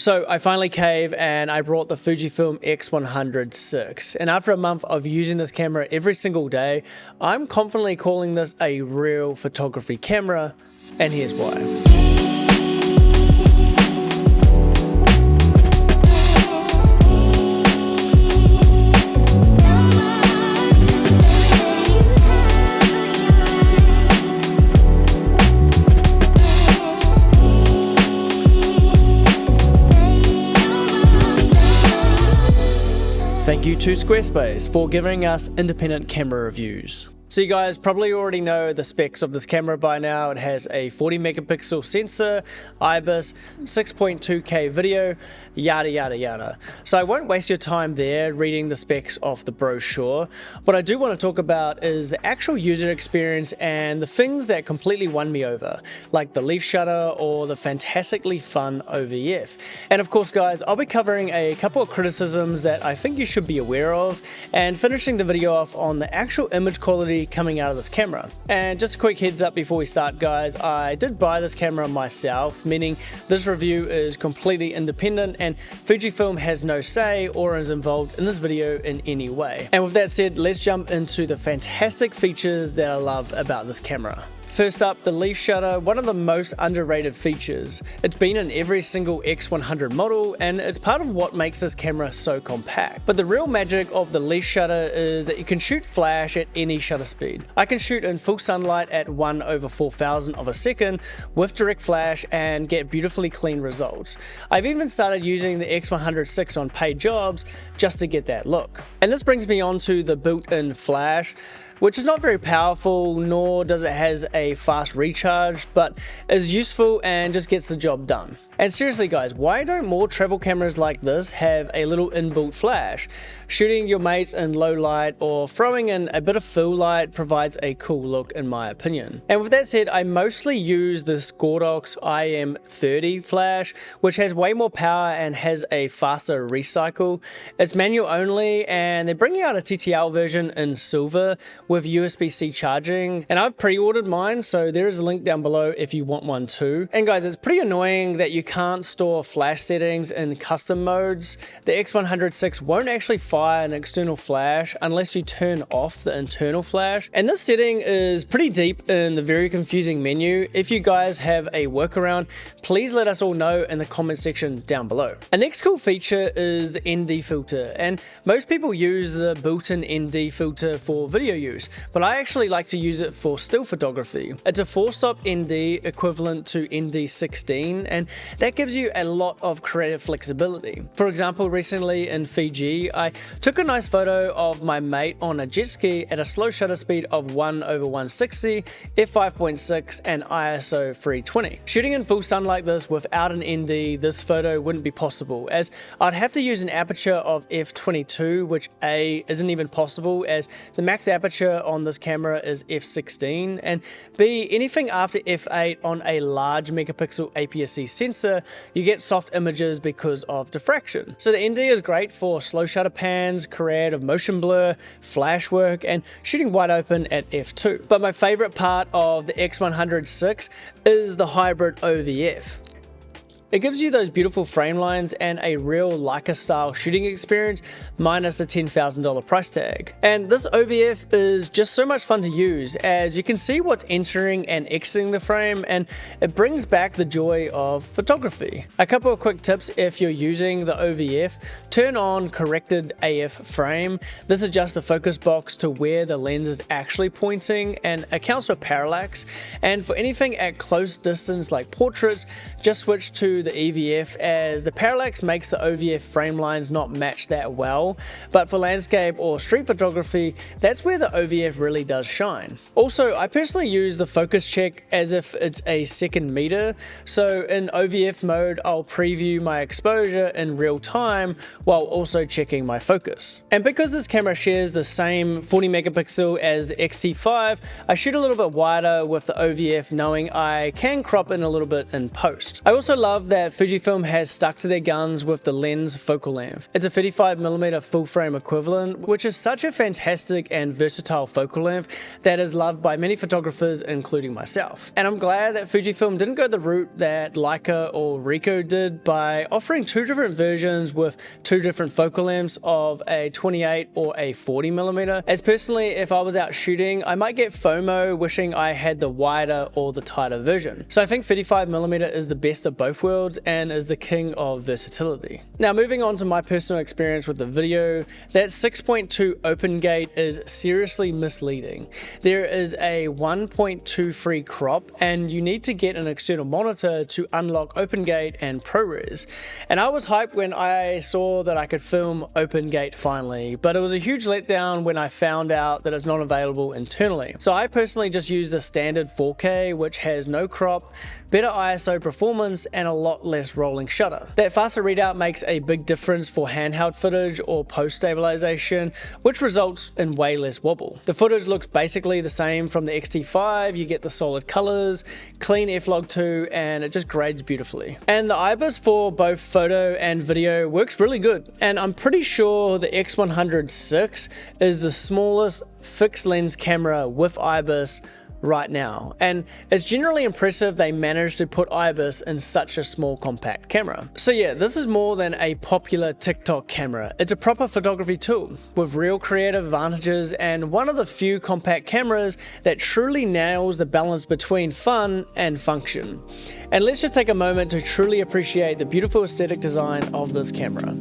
So I finally caved and I brought the FujiFilm X100VI. And after a month of using this camera every single day, I'm confidently calling this a real photography camera, and here's why. Thank you to Squarespace for giving us independent camera reviews. So you guys probably already know the specs of this camera by now. It has a 40 megapixel sensor, IBIS, 6.2K video, yada yada yada. So I won't waste your time there reading the specs of the brochure. What I do want to talk about is the actual user experience and the things that completely won me over, like the leaf shutter or the fantastically fun OVF. And of course guys, I'll be covering a couple of criticisms that I think you should be aware of, and finishing the video off on the actual image quality coming out of this camera. And just a quick heads up before we start guys, I did buy this camera myself, meaning this review is completely independent and Fujifilm has no say or is involved in this video in any way. And with that said, let's jump into the fantastic features that I love about this camera. First up, the leaf shutter, one of the most underrated features. It's been in every single X100 model and it's part of what makes this camera so compact. But the real magic of the leaf shutter is that you can shoot flash at any shutter speed. I can shoot in full sunlight at 1/4000 of a second with direct flash and get beautifully clean results. I've even started using the X100VI on paid jobs just to get that look. And this brings me on to the built-in flash, which is not very powerful, nor does it has a fast recharge, but is useful and just gets the job done. And seriously guys, why don't more travel cameras like this have a little inbuilt flash? Shooting your mates in low light or throwing in a bit of fill light provides a cool look in my opinion. And with that said, I mostly use the Scordox IM30 flash, which has way more power and has a faster recycle. It's manual only and they're bringing out a TTL version in silver with USB-C charging. And I've pre-ordered mine, so there is a link down below if you want one too. And guys, it's pretty annoying that you can't store flash settings in custom modes. The X100VI won't actually fire an external flash unless you turn off the internal flash. And this setting is pretty deep in the very confusing menu. If you guys have a workaround, please let us all know in the comment section down below. A next cool feature is the ND filter, and most people use the built-in ND filter for video use, but I actually like to use it for still photography. It's a 4-stop ND equivalent to ND16, and that gives you a lot of creative flexibility. For example, recently in Fiji, I took a nice photo of my mate on a jet ski at a slow shutter speed of 1/160, f5.6 and ISO 320. Shooting in full sun like this without an ND, this photo wouldn't be possible, as I'd have to use an aperture of f22, which A, isn't even possible as the max aperture on this camera is f16, and B, anything after f8 on a large megapixel APS-C sensor, you get soft images because of diffraction. So the ND is great for slow shutter pans, creative motion blur, flash work, and shooting wide open at f2. But my favorite part of the X100VI is the hybrid OVF. It gives you those beautiful frame lines and a real Leica style shooting experience minus the $10,000 price tag. And this OVF is just so much fun to use as you can see what's entering and exiting the frame, and it brings back the joy of photography. A couple of quick tips if you're using the OVF: turn on corrected AF frame. This adjusts the focus box to where the lens is actually pointing and accounts for parallax. And for anything at close distance like portraits, just switch to the EVF, as the parallax makes the OVF frame lines not match that well, but for landscape or street photography, that's where the OVF really does shine. Also, I personally use the focus check as if it's a second meter, so in OVF mode I'll preview my exposure in real time while also checking my focus. And because this camera shares the same 40 megapixel as the X-T5, I shoot a little bit wider with the OVF, knowing I can crop in a little bit in post. I also love that Fujifilm has stuck to their guns with the lens focal length. It's a 35mm full frame equivalent, which is such a fantastic and versatile focal length that is loved by many photographers, including myself. And I'm glad that Fujifilm didn't go the route that Leica or Ricoh did by offering two different versions with two different focal lengths of a 28 or a 40mm. As personally, if I was out shooting, I might get FOMO wishing I had the wider or the tighter version. So I think 35mm is the best of both worlds and is the king of versatility. Now moving on to my personal experience with the video, that 6.2 open gate is seriously misleading. There is a 1.23 crop and you need to get an external monitor to unlock open gate and ProRes. And I was hyped when I saw that I could film open gate finally, but it was a huge letdown when I found out that it's not available internally. So I personally just used the standard 4K, which has no crop, better ISO performance, and a lot less rolling shutter. That faster readout makes a big difference for handheld footage or post stabilization, which results in way less wobble. The footage looks basically the same from the X-T5, you get the solid colors, clean f-log2, and it just grades beautifully. And the IBIS for both photo and video works really good, and I'm pretty sure the X100VI is the smallest fixed lens camera with IBIS right now, and it's generally impressive they managed to put IBIS in such a small compact camera. So yeah, this is more than a popular TikTok camera. It's a proper photography tool with real creative advantages and one of the few compact cameras that truly nails the balance between fun and function. And let's just take a moment to truly appreciate the beautiful aesthetic design of this camera.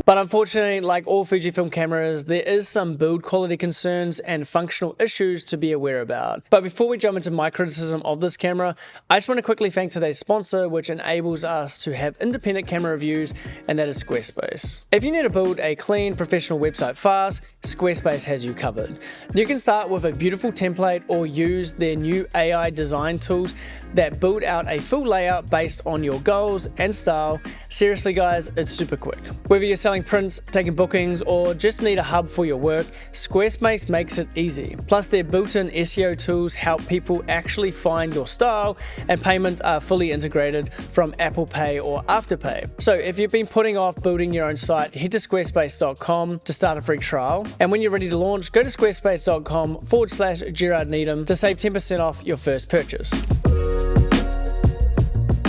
But unfortunately, like all Fujifilm cameras, there is some build quality concerns and functional issues to be aware about. But before we jump into my criticism of this camera, I just want to quickly thank today's sponsor, which enables us to have independent camera reviews, and that is Squarespace. If you need to build a clean, professional website fast, Squarespace has you covered. You can start with a beautiful template or use their new AI design tools that build out a full layout based on your goals and style. Seriously guys, it's super quick. Whether you're selling prints, taking bookings, or just need a hub for your work, Squarespace makes it easy. Plus their built-in SEO tools help people actually find your style, and payments are fully integrated from Apple Pay or Afterpay. So if you've been putting off building your own site, head to squarespace.com to start a free trial. And when you're ready to launch, go to squarespace.com/Gerard Needham to save 10% off your first purchase.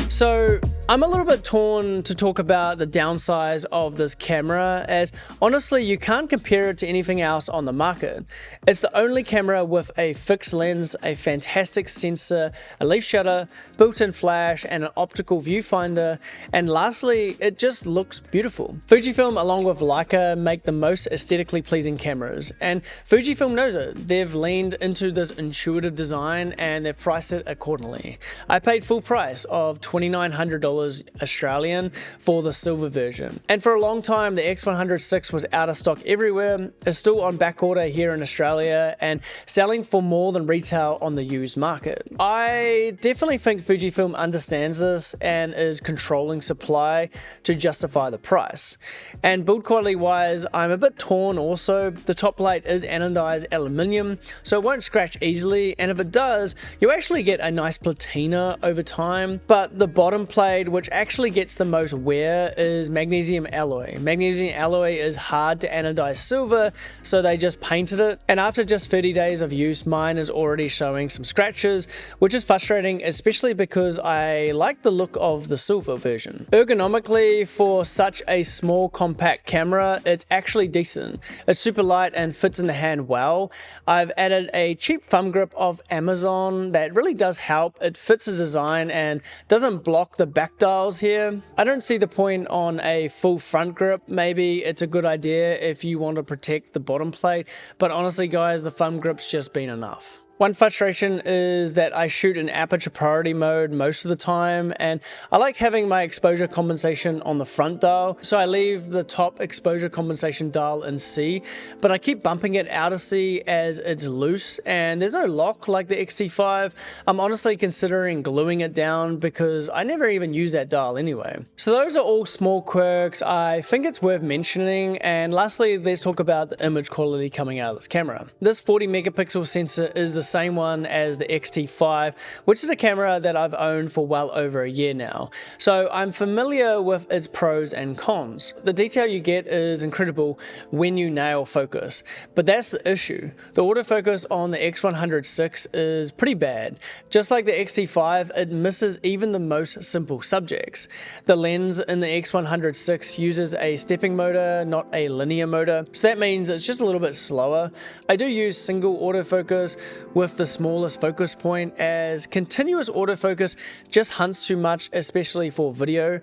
So I'm a little bit torn to talk about the downsides of this camera, as honestly you can't compare it to anything else on the market. It's the only camera with a fixed lens, a fantastic sensor, a leaf shutter, built-in flash, and an optical viewfinder, and lastly it just looks beautiful. Fujifilm along with Leica make the most aesthetically pleasing cameras, and Fujifilm knows it. They've leaned into this intuitive design and they've priced it accordingly. I paid full price of $2,900 Australian for the silver version. And for a long time, the X100VI was out of stock everywhere. It's still on back order here in Australia and selling for more than retail on the used market. I definitely think Fujifilm understands this and is controlling supply to justify the price. And build quality wise, I'm a bit torn also. The top plate is anodized aluminium, so it won't scratch easily, and if it does, you actually get a nice patina over time. But the bottom plate, which actually gets the most wear, is magnesium alloy. Magnesium alloy is hard to anodize silver, so they just painted it, and after just 30 days of use, mine is already showing some scratches, which is frustrating, especially because I like the look of the silver version. Ergonomically, for such a small compact camera, it's actually decent. It's super light and fits in the hand well. I've added a cheap thumb grip of Amazon that really does help. It fits the design and doesn't block the back dials here. I don't see the point on a full front grip. Maybe it's a good idea if you want to protect the bottom plate, but honestly guys, the thumb grip's just been enough. One frustration is that I shoot in aperture priority mode most of the time, and I like having my exposure compensation on the front dial, so I leave the top exposure compensation dial in C, but I keep bumping it out of C as it's loose and there's no lock like the X-T5. I'm honestly considering gluing it down because I never even use that dial anyway. So those are all small quirks I think it's worth mentioning, and lastly let's talk about the image quality coming out of this camera. This 40 megapixel sensor is the same one as the X-T5, which is a camera that I've owned for well over a year now. So I'm familiar with its pros and cons. The detail you get is incredible when you nail focus, but that's the issue. The autofocus on the X100VI is pretty bad. Just like the X-T5, it misses even the most simple subjects. The lens in the X100VI uses a stepping motor, not a linear motor, so that means it's just a little bit slower. I do use single autofocus with the smallest focus point, as continuous autofocus just hunts too much, especially for video.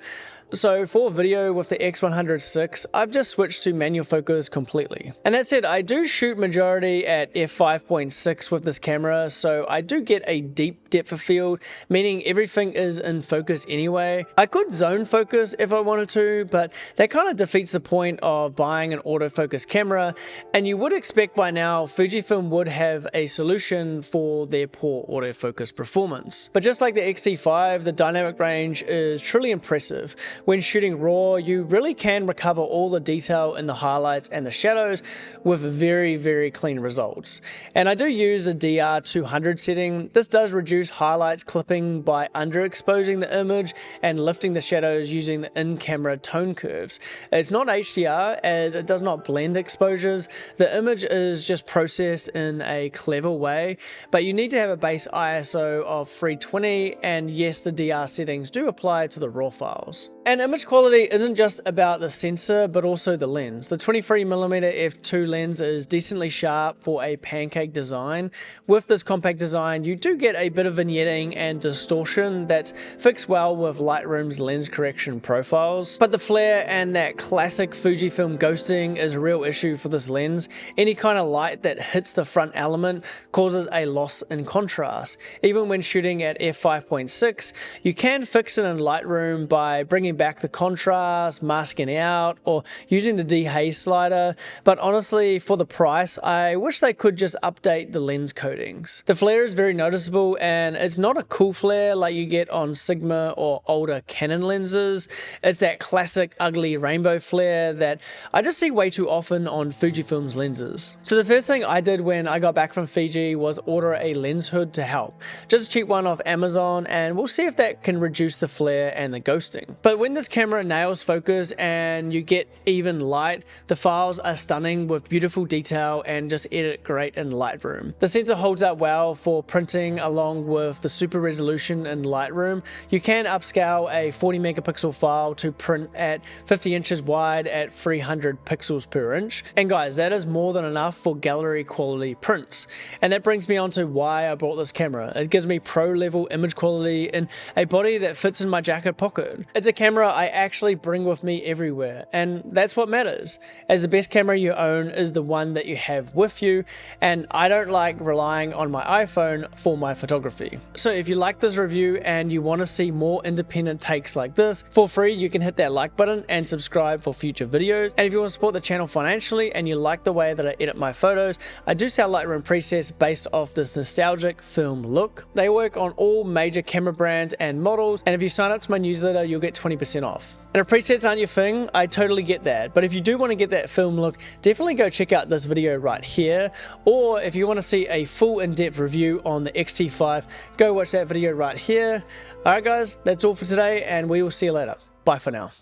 So for video with the X100VI, I've just switched to manual focus completely. And that said, I do shoot majority at f5.6 with this camera, so I do get a deep depth of field, meaning everything is in focus anyway. I could zone focus if I wanted to, but that kind of defeats the point of buying an autofocus camera, and you would expect by now Fujifilm would have a solution for their poor autofocus performance. But just like the X-T5, the dynamic range is truly impressive. When shooting RAW, you really can recover all the detail in the highlights and the shadows with very, very clean results. And I do use the DR200 setting. This does reduce highlights clipping by underexposing the image and lifting the shadows using the in-camera tone curves. It's not HDR, as it does not blend exposures. The image is just processed in a clever way, but you need to have a base ISO of 320, and yes, the DR settings do apply to the RAW files. And image quality isn't just about the sensor, but also the lens. The 23mm f2 lens is decently sharp for a pancake design. With this compact design, you do get a bit of vignetting and distortion that's fixed well with Lightroom's lens correction profiles. But the flare and that classic Fujifilm ghosting is a real issue for this lens. Any kind of light that hits the front element causes a loss in contrast. Even when shooting at f5.6, you can fix it in Lightroom by bringing back the contrast, masking out, or using the dehaze slider, but honestly, for the price, I wish they could just update the lens coatings. The flare is very noticeable, and it's not a cool flare like you get on Sigma or older Canon lenses. It's that classic ugly rainbow flare that I just see way too often on Fujifilm's lenses. So the first thing I did when I got back from Fiji was order a lens hood to help. Just a cheap one off Amazon, and we'll see if that can reduce the flare and the ghosting. But when this camera nails focus and you get even light, the files are stunning with beautiful detail and just edit great in Lightroom. The sensor holds up well for printing along with the super resolution in Lightroom. You can upscale a 40 megapixel file to print at 50 inches wide at 300 pixels per inch. And guys, that is more than enough for gallery quality prints. And that brings me on to why I bought this camera. It gives me pro level image quality in a body that fits in my jacket pocket. It's a camera I actually bring with me everywhere, and that's what matters, as the best camera you own is the one that you have with you, and I don't like relying on my iPhone for my photography. So if you like this review and you want to see more independent takes like this, for free you can hit that like button and subscribe for future videos. And if you want to support the channel financially and you like the way that I edit my photos, I do sell Lightroom presets based off this nostalgic film look. They work on all major camera brands and models, and if you sign up to my newsletter you'll get 20% off. And if presets aren't your thing, I totally get that, but if you do want to get that film look, definitely go check out this video right here, or if you want to see a full in-depth review on the X-T5, go watch that video right here. Alright guys, that's all for today, and we will see you later. Bye for now.